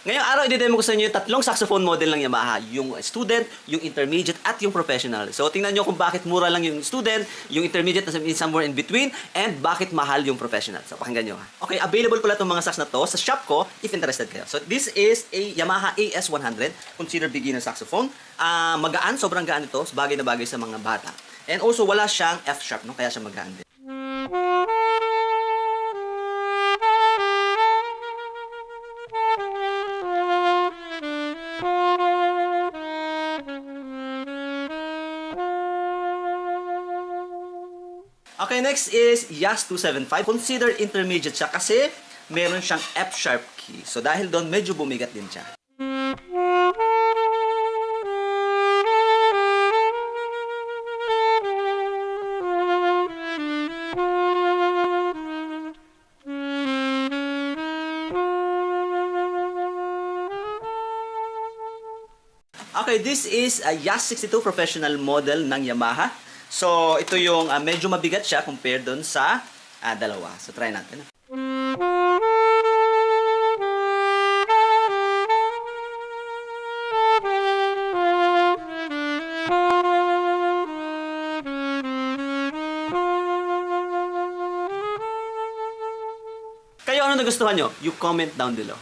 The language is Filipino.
Ngayong araw, i-demo ko sa inyo yung tatlong saxophone model ng Yamaha. Yung student, yung intermediate, at yung professional. So, tingnan nyo kung bakit mura lang yung student, yung intermediate na somewhere in between, and bakit mahal yung professional. So, pakinggan nyo ha. Okay, available pala itong mga sax na to sa shop ko if interested kayo. So, this is a Yamaha AS100, considered beginner saxophone. Magaan, sobrang gaan ito, bagay na bagay sa mga bata. And also, wala siyang F sharp, no? Kaya siya magaan din. Okay, next is Yas 275. Consider intermediate siya kasi meron siyang F sharp key. So dahil doon, medyo bumigat din siya. Okay, this is a Yas 62 professional model ng Yamaha. So, ito yung medyo mabigat siya compared doon sa dalawa. So, try natin. Kayo, ano nagustuhan nyo? You comment down below.